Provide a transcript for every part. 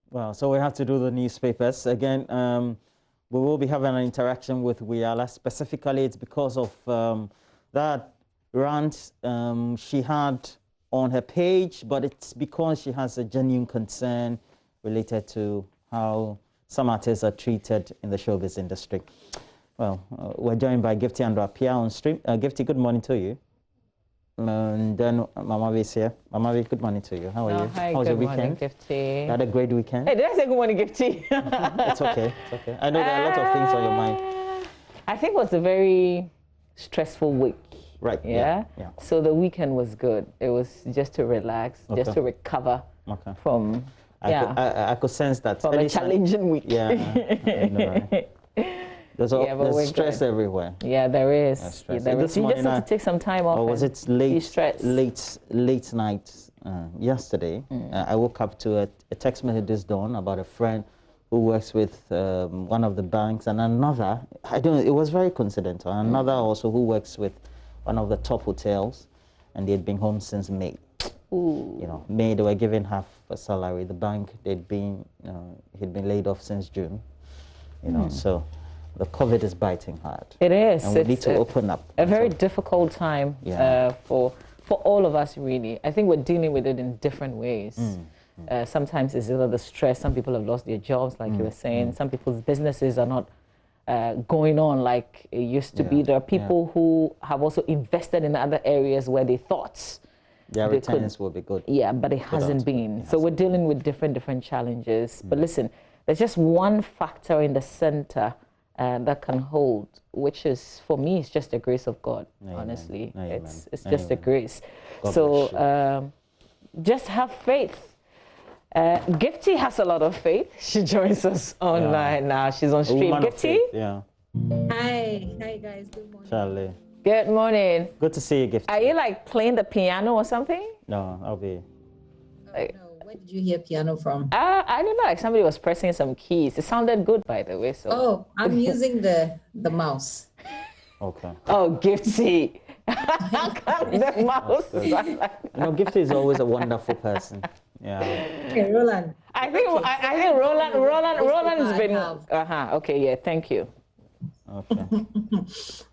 Well, so we have to do the newspapers. Again, we will be having an interaction with Wiala. Specifically, it's because of that rant she had on her page, but it's because she has a genuine concern related to how some artists are treated in the showbiz industry. Well, we're joined by Gifty and Rapia on stream. Gifty, good morning to you. And then Mama V is here. Mama V, good morning to you. How are you? Hi, how was your weekend? Morning, Gifty. You had a great weekend? Hey, did I say good morning, Gifty? It's okay. It's okay. I know there are a lot of things on your mind. I think it was a very stressful week. Right. Yeah? Yeah. So the weekend was good. It was just to relax, just to recover from, I could sense that. From a challenging week. Yeah. I know, right? There's stress everywhere. Yeah, there is. Stress. Yeah, there is. You just have to take some time off. Or was it late night yesterday? I woke up to a text message this dawn about a friend who works with one of the banks and another. I don't know. It was very coincidental. Another also who works with one of the top hotels, and they'd been home since May. Ooh. You know, May they were giving half a salary. The bank he'd been laid off since June. You know, so. The COVID is biting hard. It is. And we need to open up. A very difficult time for all of us, really. I think we're dealing with it in different ways. Sometimes it's either the stress. Some people have lost their jobs, like you were saying. Some people's businesses are not going on like it used to be. There are people who have also invested in other areas where they thought their returns will be good. Yeah, but it hasn't been. So we're dealing with different challenges. But listen, there's just one factor in the center that can hold, which is, for me, it's just the grace of God. Honestly, it's just the grace. God so just have faith. Gifty has a lot of faith. She joins us online now. She's on stream. Gifty. Yeah. Hi guys. Good morning. Charlie. Good morning. Good to see you, Gifty. Are you like playing the piano or something? No, I'll be. No. Where did you hear piano from? I don't know. Like somebody was pressing some keys. It sounded good, by the way. So. Oh, I'm using the mouse. Okay. Oh, Gifty. The mouse. No, Gifty is always a wonderful person. Yeah. Okay, Roland. I think Roland's been. Okay. Yeah. Thank you. Okay.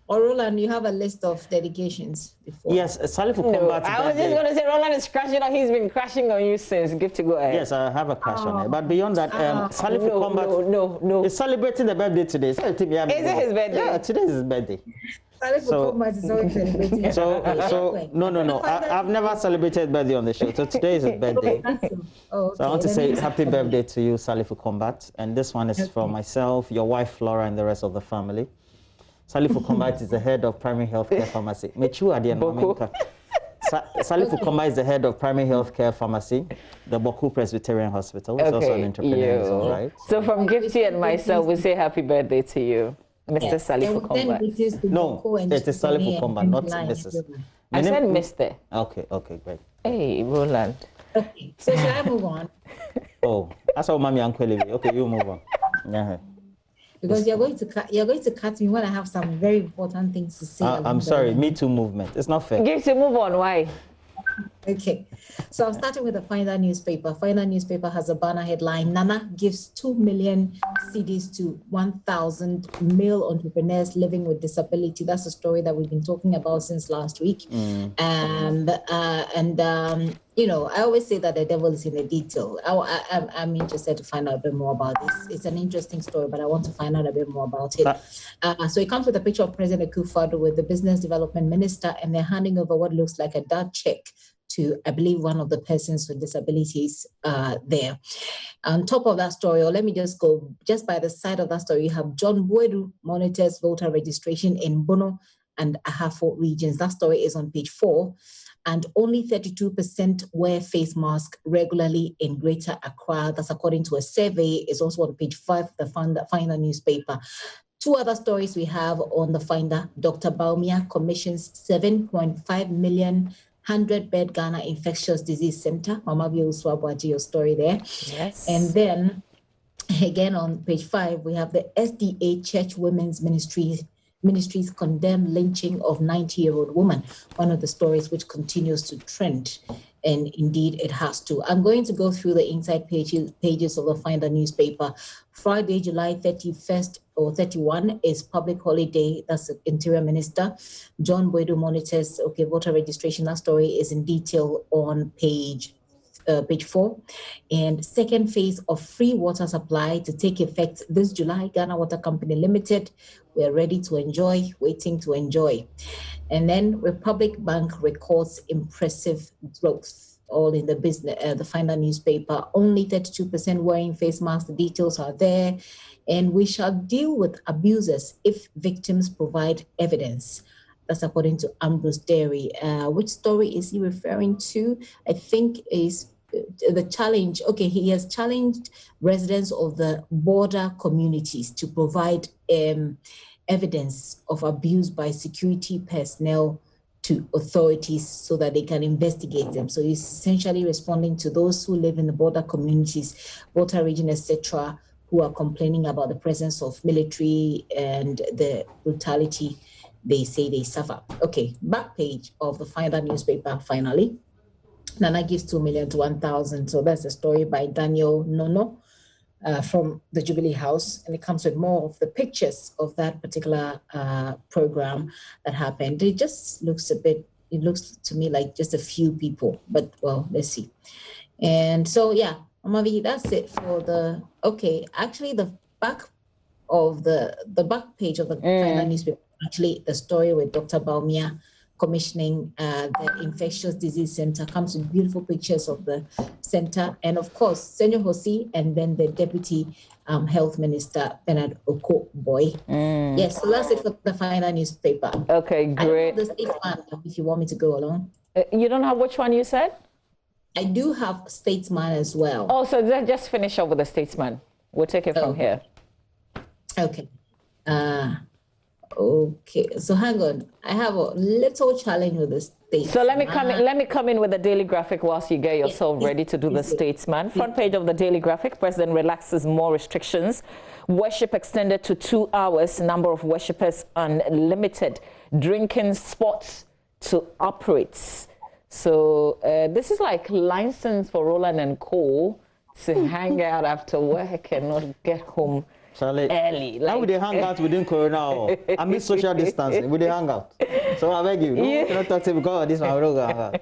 Or Roland, you have a list of dedications before. Yes, Salif will come back. I was just going to say Roland is crashing on. He's been crashing on you since. Gifty, go ahead. Yes, I have a crash on it. But beyond that, Salif will come back. No. He's celebrating the birthday today. Is it his birthday? Yeah, today is his birthday. Salif will come back. Is always celebrating. So no. I've never celebrated birthday on the show. So today is his birthday. So I want to say happy birthday to you, Salif Combat. And this one is from myself, your wife Flora, and the rest of the family. Salif Combat is the head of primary healthcare pharmacy. Salif Combat is the head of primary healthcare pharmacy, the Boku Presbyterian Hospital. He's also an entrepreneur in his own right. So from Gifty and myself, we say happy birthday to you, Mr. Salif Combat. No, it is Salif Combat, not Mrs. I said Mr. Okay, great. Hey, Roland. Okay, so should I move on? Oh, that's how Mommy Uncle Livy. Okay, you move on. Yeah. Because you're going to cut me when I have some very important things to say. I'm sorry, Me Too movement. It's not fair. Gifty, move on. Why? Okay, so I'm starting with the Finder newspaper. Finder newspaper has a banner headline: Nana gives 2 million cedis to 1,000 male entrepreneurs living with disability. That's a story that we've been talking about since last week. And you know, I always say that the devil is in the detail. I'm interested to find out a bit more about this. It's an interesting story, but I want to find out a bit more about it. So it comes with a picture of President Akufo-Addo with the business development minister, and they're handing over what looks like a dark check to, I believe, one of the persons with disabilities there. On top of that story, or let me just go just by the side of that story, you have John Boedu monitors voter registration in Bono and Ahafo regions. That story is on page 4. And only 32% wear face masks regularly in Greater Accra. That's according to a survey. It's also on page 5 of the Finder newspaper. Two other stories we have on the Finder. Dr. Baumia commissions 7.5 million 100-bed Ghana Infectious Disease Center. Mama Bio Swabwaji, your story there. Yes. And then, again on page 5, we have the SDA Church Women's Ministries condemn lynching of 90-year-old woman, one of the stories which continues to trend. and indeed it has to. I'm going to go through the inside pages of the Finder newspaper. Friday, July 31st or 31 is public holiday. That's the Interior Minister. John Boydo monitors, voter registration. That story is in detail on page 4. And second phase of free water supply to take effect this July. Ghana Water Company Limited. We're ready to enjoy, waiting to enjoy. And then Republic Bank records impressive growth, all in the business, the Finder newspaper. Only 32% wearing face masks. The details are there. And we shall deal with abusers if victims provide evidence. That's according to Ambrose Dairy. Which story is he referring to? I think is the challenge. Okay, he has challenged residents of the border communities to provide evidence of abuse by security personnel to authorities so that they can investigate them. So he's essentially responding to those who live in the border communities, Volta region, etc., who are complaining about the presence of military and the brutality they say they suffer. Okay, back page of the Finder newspaper, finally. Nana gives 2 million to 1,000. So that's a story by Daniel Nono from the Jubilee House. And it comes with more of the pictures of that particular program that happened. It just looks it looks to me like just a few people, but well, let's see. And so, yeah, Amavi, that's it for the, actually the back of the back page of the Finder newspaper, actually the story with Dr. Baumia commissioning the Infectious Disease Center comes with beautiful pictures of the center, and of course Senor Hosi, and then the Deputy Health Minister Bernard Oko-Boy. Yes, so that's it for the Finder newspaper. Okay, great. I have the Statesman if you want me to go along. You don't have which one you said? I do have Statesman as well. Oh, so just finish up with the Statesman. We'll take it from here. Okay. Okay, so hang on. I have a little challenge with the Statesman. So let me come in with the Daily Graphic whilst you get yourself ready to do the Statesman. Front page of the Daily Graphic, President relaxes more restrictions. Worship extended to 2 hours. Number of worshippers unlimited. Drinking spots to operate. So this is like license for Roland and Co. to hang out after work and not get home early. Now we hang out within Corona. I mean social distancing. We hang out. So I beg you, you cannot talk to me because this one will hang out.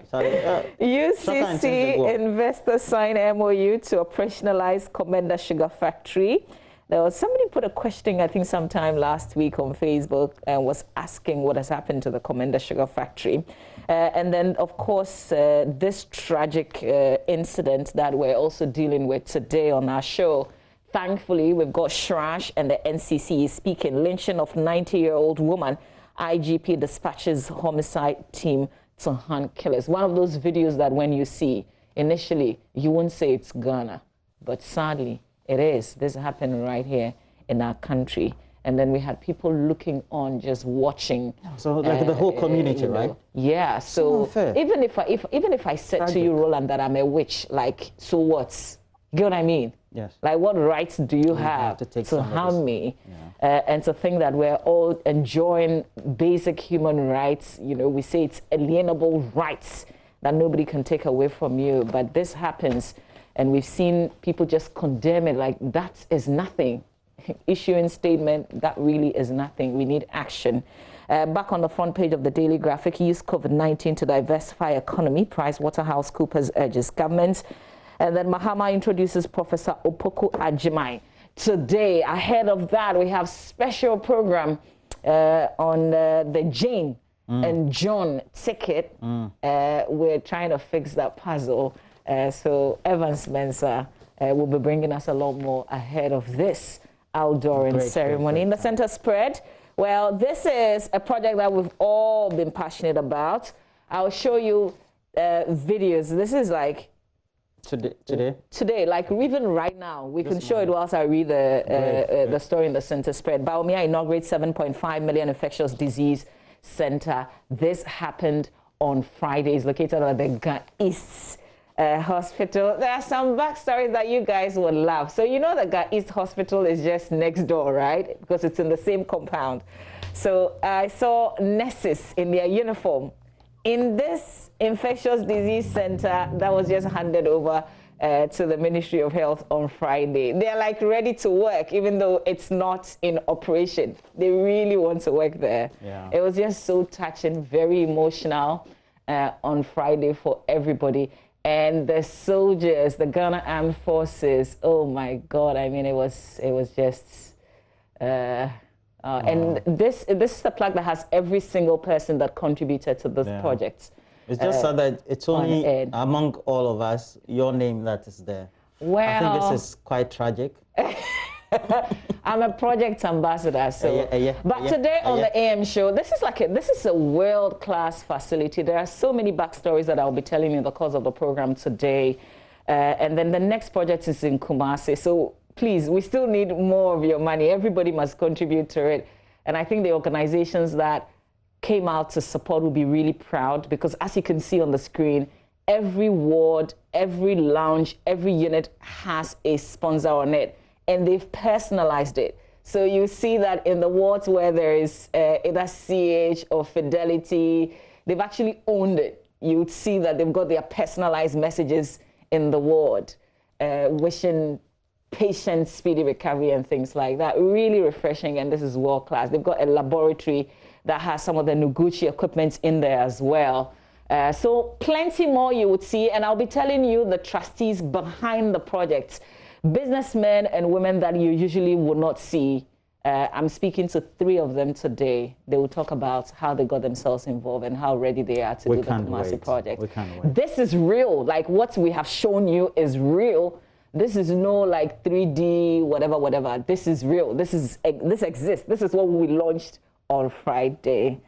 UCC investors sign MOU to operationalize Commander Sugar Factory. There was somebody put a question, I think sometime last week on Facebook, and was asking what has happened to the Commander Sugar Factory. And then, of course, this tragic incident that we're also dealing with today on our show. Thankfully, we've got Shrash and the NCC speaking. Lynching of 90-year-old woman. IGP dispatches homicide team to hunt killers. One of those videos that when you see, initially, you won't say it's Ghana. But sadly, it is. This happened right here in our country. And then we had people looking on, just watching. So like the whole community, right? Yeah. So even if I said to you, Roland, that I'm a witch, like, so what? You get what I mean? Yes. Like, what rights do you have to harm me? Yeah. And to think that we're all enjoying basic human rights. You know, we say it's alienable rights that nobody can take away from you. But this happens, and we've seen people just condemn it like that is nothing. Issuing statement, that really is nothing. We need action. Back on the front page of the Daily Graphic, use COVID-19 to diversify economy. PricewaterhouseCoopers urges government. And then Mahama introduces Professor Opoku Ajimai. Today, ahead of that, we have special program on the Jane and John ticket. We're trying to fix that puzzle. So Evan Spencer will be bringing us a lot more ahead of this outdooring ceremony. In the center spread, well, this is a project that we've all been passionate about. I'll show you videos. This is like Today, like even right now, we can show it whilst I read the story in the center spread. Baumia inaugurates 7.5 million infectious disease center. This happened on Friday. It's located at the Ga-East Hospital. There are some backstories that you guys will love. So you know the Ga-East Hospital is just next door, right? Because it's in the same compound. So I saw nurses in their uniform in this infectious disease center that was just handed over to the Ministry of Health on Friday. They're like ready to work, even though it's not in operation. They really want to work there. Yeah. It was just so touching, very emotional on Friday for everybody. And the soldiers, the Ghana Armed Forces, oh my God, I mean, it was just, and this is the plaque that has every single person that contributed to this project. It's just so that it's only among all of us, your name that is there. Well, I think this is quite tragic. I'm a project ambassador, so. But today on the AM show, this is a world-class facility. There are so many backstories that I'll be telling you in the course of the program today. And then the next project is in Kumasi. So please, we still need more of your money. Everybody must contribute to it. And I think the organizations that came out to support will be really proud, because as you can see on the screen, every ward, every lounge, every unit has a sponsor on it, and they've personalized it. So you see that in the wards where there is either CH or Fidelity, they've actually owned it. You would see that they've got their personalized messages in the ward, wishing patients speedy recovery and things like that. Really refreshing, and this is world class. They've got a laboratory that has some of the Noguchi equipment in there as well. So plenty more you would see, and I'll be telling you the trustees behind the project, businessmen and women that you usually would not see. I'm speaking to 3 of them today. They will talk about how they got themselves involved and how ready they are to do the Kumasi project. We can't wait. This is real. Like what we have shown you is real. This is no like 3D, whatever. This is real. This exists. This is what we launched on Friday.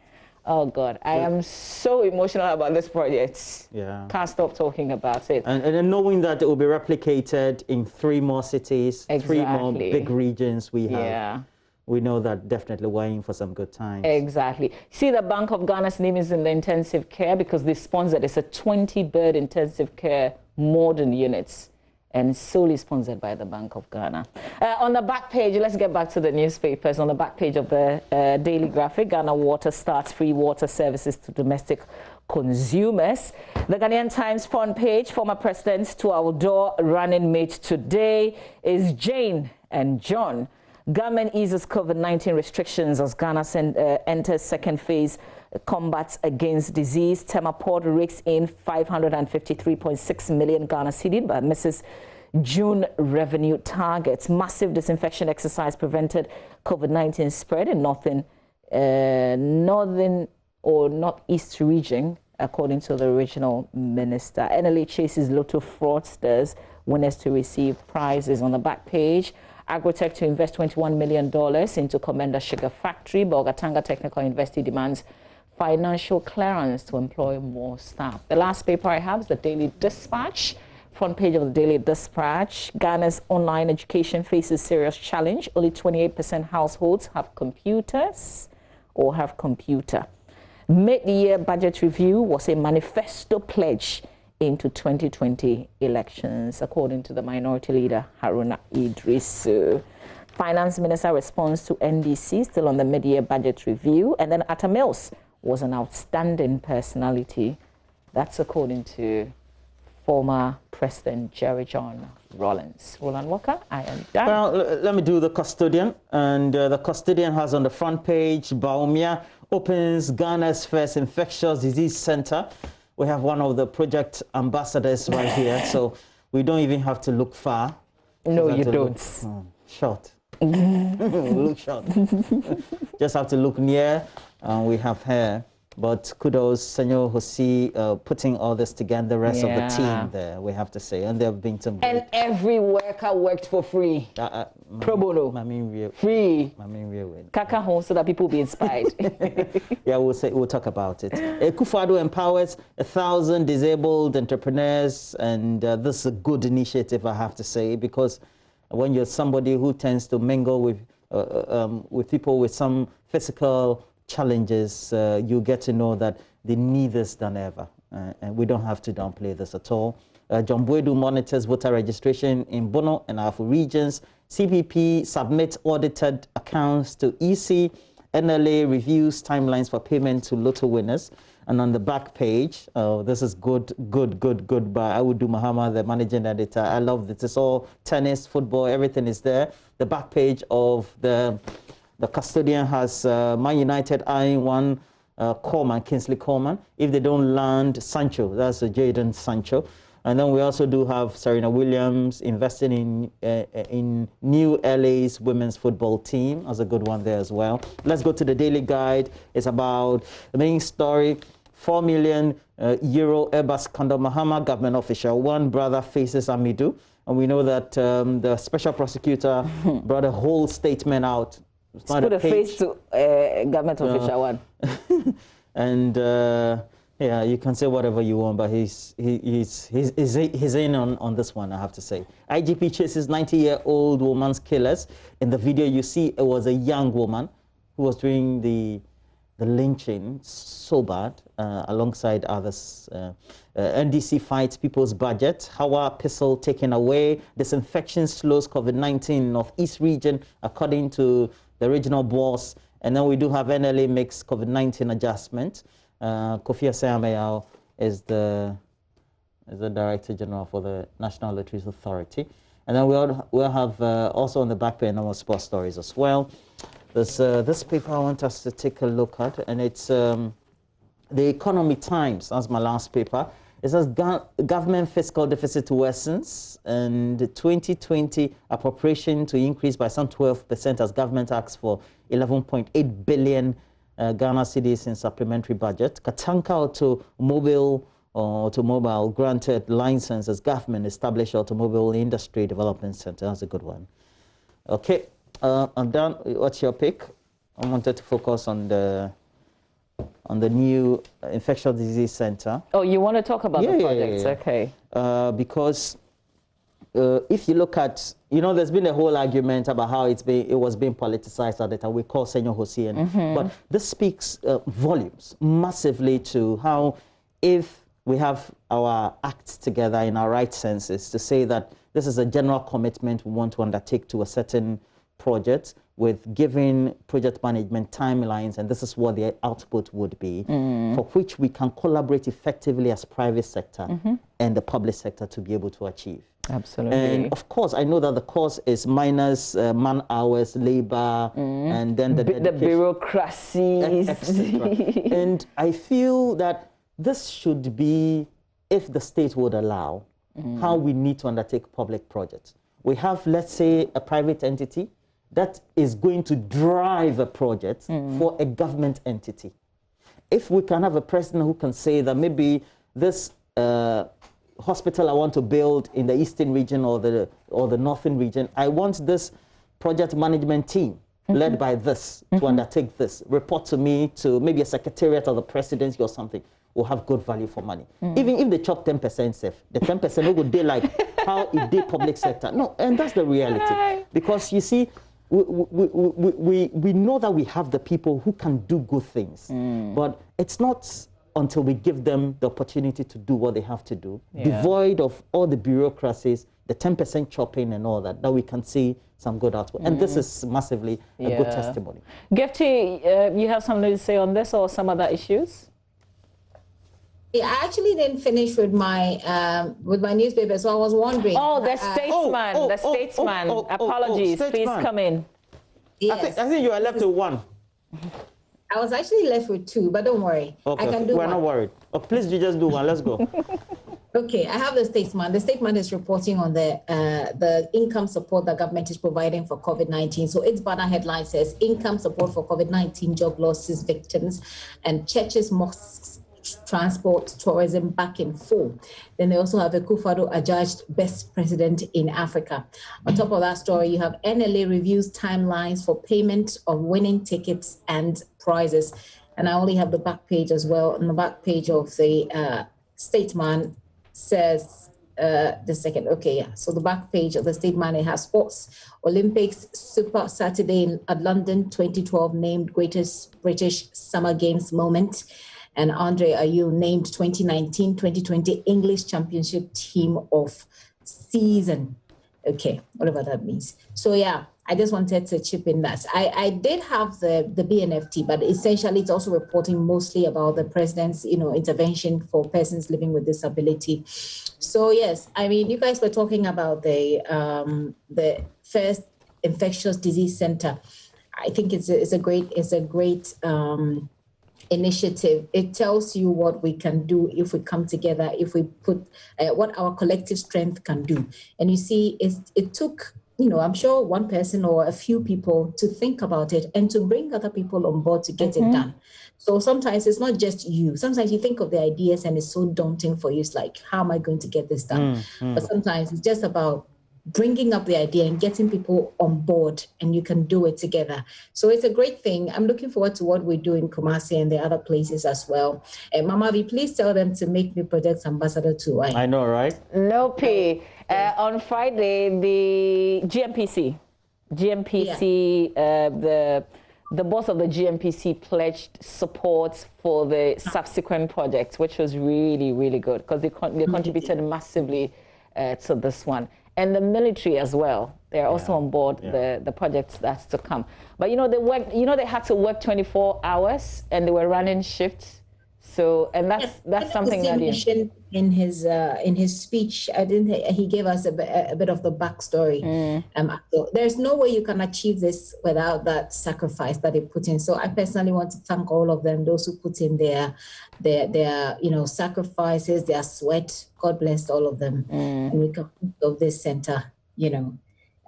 Oh God, I am so emotional about this project. Yeah. Can't stop talking about it. And knowing that it will be replicated in 3 more cities, 3 more big regions we have. Yeah. We know that definitely we're in for some good times. Exactly. See, the Bank of Ghana's name is in the intensive care because they sponsored. It's a 20-bed intensive care modern units, and solely sponsored by the Bank of Ghana. On the back page, let's get back to the newspapers. On the back page of the Daily Graphic, Ghana Water starts free water services to domestic consumers. The Ghanaian Times front page, former presidents to our door running mate today is Jane and John. Government eases COVID-19 restrictions as Ghana enters second phase combats against disease. Tema Port rakes in 553.6 million Ghana cedi, but misses June revenue targets. Massive disinfection exercise prevented COVID-19 spread in northern or northeast region, according to the regional minister. NLA chases Lotto fraudsters, winners to receive prizes. On the back page, Agrotech to invest $21 million into Commander Sugar Factory. Bolgatanga Technical University demands financial clearance to employ more staff. The last paper I have is the Daily Dispatch. Front page of the Daily Dispatch. Ghana's online education faces serious challenge. Only 28% households have computers or have computer. Mid-year budget review was a manifesto pledge into 2020 elections, according to the minority leader Haruna Idrisu. Finance Minister responds to NDC, still on the mid-year budget review. And then Atta Mills was an outstanding personality. That's according to former President Jerry John Rawlings. Roland Walker, I am done. Well, let me do the Custodian. And the Custodian has on the front page, Baumia opens Ghana's first infectious disease center. We have one of the project ambassadors right here, so we don't even have to look far. No, you don't. Short. Look short. Just have to look near. We have her. But kudos, Senor Hosi, putting all this together, the rest of the team there, we have to say. And there have been some... And every worker worked for free. Pro bono. Free. Kaka home so that people be inspired. Yeah, we'll talk about it. Kufado empowers 1,000 disabled entrepreneurs, and this is a good initiative, I have to say, because when you're somebody who tends to mingle with people with some physical challenges, you get to know that they need this than ever. And we don't have to downplay this at all. John Boydu monitors voter registration in Bono and Afo regions. CPP submits audited accounts to EC. NLA reviews timelines for payment to Lotto winners. And on the back page, this is good by Awudu Mahama, the managing editor. I love this. It's all tennis, football, everything is there. The back page of the Custodian has Man United eyeing one Kingsley Coleman. If they don't land Sancho, that's Jadon Sancho. And then we also do have Serena Williams investing in new LA's women's football team. That's a good one there as well. Let's go to the Daily Guide. It's about the main story. 4 million euro Airbus Condor Mahama government official. One brother faces Amidu. And we know that the special prosecutor brought a whole statement out. Put a face to government official one. And yeah, you can say whatever you want, but he's in on this one, I have to say. IGP chases 90-year-old woman's killers. In the video you see, it was a young woman who was doing the lynching, so bad, alongside others. NDC fights people's budget. Hawa pistol taken away. Disinfection slows COVID-19 Northeast region, according to the regional boss. And then we do have NLA makes COVID-19 adjustment. Kofi Asayameyao is the Director General for the National Lotteries Authority. And then we'll have also on the back page normal sports stories as well. There's this paper I want us to take a look at, and it's the Economy Times. That's my last paper. It says government fiscal deficit worsens, and the 2020 appropriation to increase by some 12% as government asks for 11.8 billion Ghana cedis in supplementary budget. Katanka Automobile granted license as government established Automobile Industry Development Center. That's a good one. Okay, I'm done. What's your pick? I wanted to focus on the new infectious disease center. Oh, you want to talk about the projects? Yeah. Okay. Because if you look at, there's been a whole argument about how it was being politicized at the time. We call Senor Hussein. But this speaks volumes massively to how, if we have our acts together in our right senses, to say that this is a general commitment we want to undertake to a certain project, with giving project management timelines, and this is what the output would be, for which we can collaborate effectively as private sector and the public sector to be able to achieve. Absolutely. And of course, I know that the cost is minus man hours, labor, and then the bureaucracies. And I feel that this should be, if the state would allow, how we need to undertake public projects. We have, let's say, a private entity that is going to drive a project for a government entity. If we can have a president who can say that maybe this hospital I want to build in the eastern region or the northern region, I want this project management team led by this to undertake this, report to me, to maybe a secretariat of the presidency or something, will have good value for money. Even if they chop 10% safe, the 10% would be like how it did public sector. No, and that's the reality. Because you see, we know that we have the people who can do good things, but it's not until we give them the opportunity to do what they have to do, devoid of all the bureaucracies, the 10% chopping and all that, that we can see some good output. And this is massively a good testimony. Gefty, you have something to say on this or some other issues? Yeah, I actually didn't finish with my newspaper, so I was wondering. Oh, the Statesman, the Statesman. Apologies, please come in. Yes. I think you are left with one. I was actually left with two, but don't worry. Okay, I can do we're not worried. Oh, please, you just do one. Let's go. Okay, I have the Statesman. The Statesman is reporting on the income support that government is providing for COVID-19. So its banner headline says, income support for COVID-19 job losses victims, and churches, mosques, transport, tourism back in full. Then they also have a Akufo-Addo adjudged best president in Africa. On top of that story, you have NLA reviews timelines for payment of winning tickets and prizes. And I only have the back page as well. On the back page of the Statesman says, so the back page of the Statesman, it has sports, Olympics, Super Saturday at London 2012 named greatest British Summer Games moment. And Andre Ayew named 2019-2020 English Championship Team of Season. Okay, whatever that means. So yeah, I just wanted to chip in that. I did have the BNFT, but essentially it's also reporting mostly about the president's, intervention for persons living with disability. So yes, I mean, you guys were talking about the first infectious disease center. I think it's a great initiative. It tells you what we can do if we come together, if we put what our collective strength can do. And you see, it took, I'm sure one person or a few people to think about it and to bring other people on board to get it done. So sometimes it's not just you. Sometimes you think of the ideas and it's so daunting for you. It's like, how am I going to get this done? But sometimes it's just about bringing up the idea and getting people on board, and you can do it together. So it's a great thing. I'm looking forward to what we do in Kumasi and the other places as well. And Mama V, please tell them to make me project ambassador too. I know, right? No P. On Friday, the GMPC, the boss of the GMPC pledged support for the subsequent projects, which was really, really good because they contributed massively to this one. And the military as well. They're also on board the projects that's to come. But they had to work 24 hours and they were running shifts. So, and that's something that mentioned in his speech. He gave us a bit of the backstory. So there's no way you can achieve this without that sacrifice that they put in. So I personally want to thank all of them, those who put in their sacrifices, their sweat. God bless all of them. And we can think of this center,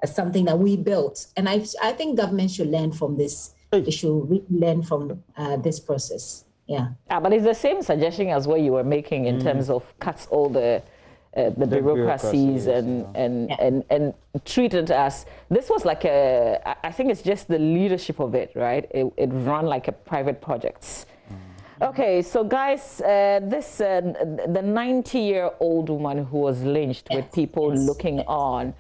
as something that we built. And I think government should learn from this. They should learn from this process. Yeah. But it's the same suggestion as what you were making in terms of cuts all the bureaucracies and treat it as, this was like I think it's just the leadership of it, right? It run like a private project. Okay, so guys, the 90-year-old woman who was lynched with people looking on.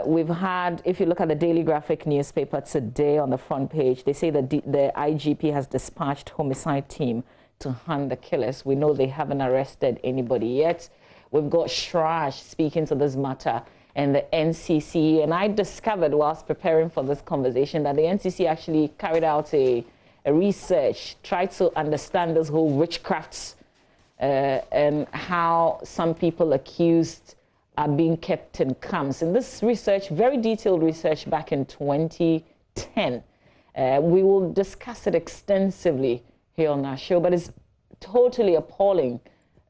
We've had, if you look at the Daily Graphic newspaper today on the front page, they say that the IGP has dispatched homicide team to hunt the killers. We know they haven't arrested anybody yet. We've got Shrash speaking to this matter and the NCC. And I discovered whilst preparing for this conversation that the NCC actually carried out a research, tried to understand this whole witchcraft and how some people accused are being kept in camps. And this research, very detailed research back in 2010, we will discuss it extensively here on our show, but it's totally appalling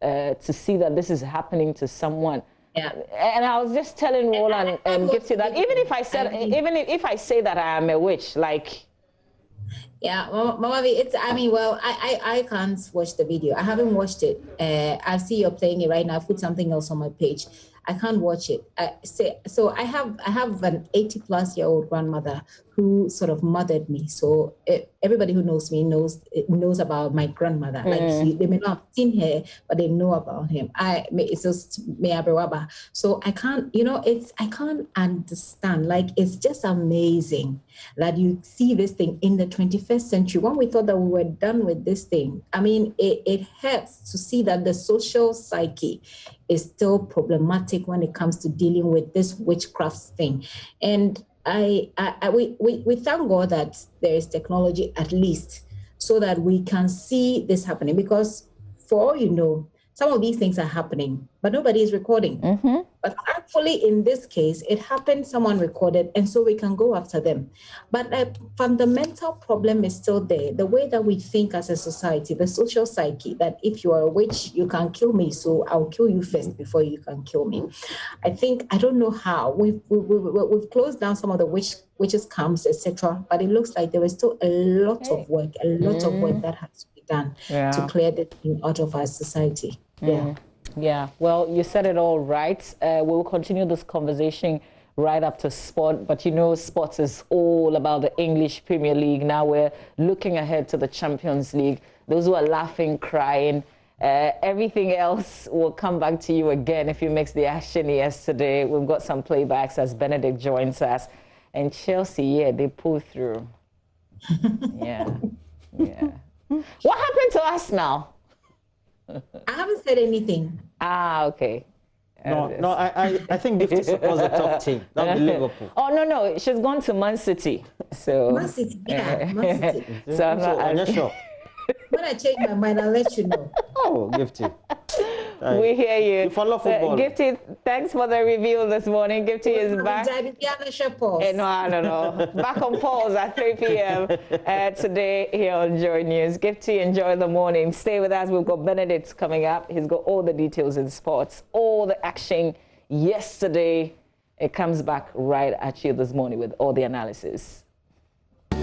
to see that this is happening to someone. Yeah. And I was just telling Roland and Gipsy that even if I say that I am a witch, like. Yeah, Mama V, I can't watch the video. I haven't watched it. I see you're playing it right now. I've put something else on my page. I can't watch it. So I have an 80-plus-year-old grandmother who sort of mothered me. So everybody who knows me knows about my grandmother. Like they may not have seen her, but they know about him. It's just so I can't, I can't understand. Like, it's just amazing that you see this thing in the 21st century. When we thought that we were done with this thing, I mean, it hurts to see that the social psyche is still problematic when it comes to dealing with this witchcraft thing. And we thank God that there is technology, at least, so that we can see this happening. Because for all you know, some of these things are happening, but nobody is recording. But thankfully, in this case, it happened, someone recorded, and so we can go after them. But the fundamental problem is still there. The way that we think as a society, the social psyche, that if you are a witch, you can kill me, so I'll kill you first before you can kill me. I don't know how. We've closed down some of the witches' camps, etc. But it looks like there is still a lot of work that has to be done to clear the thing out of our society. Yeah, well, you said it all right. We'll continue this conversation right up to sport, but sports is all about the English Premier League. Now we're looking ahead to the Champions League. Those who are laughing, crying, everything else will come back to you again if you mixed the action yesterday. We've got some playbacks as Benedict joins us. And Chelsea, they pulled through. Yeah. What happened to us now? I haven't said anything. Okay. No, I think Gifty supports the top team. That would be Liverpool. Oh, no, she's gone to Man City. So, Man City, yeah, Man City. So I'm just sure. When I change my mind, I'll let you know. Oh, Gifty. We hear you. You follow football. Gifty, thanks for the review this morning. Gifty is back. No. Back on pause at 3 p.m. Today here on Joy News. Gifty, enjoy the morning. Stay with us. We've got Benedict coming up. He's got all the details in sports, all the action yesterday. It comes back right at you this morning with all the analysis.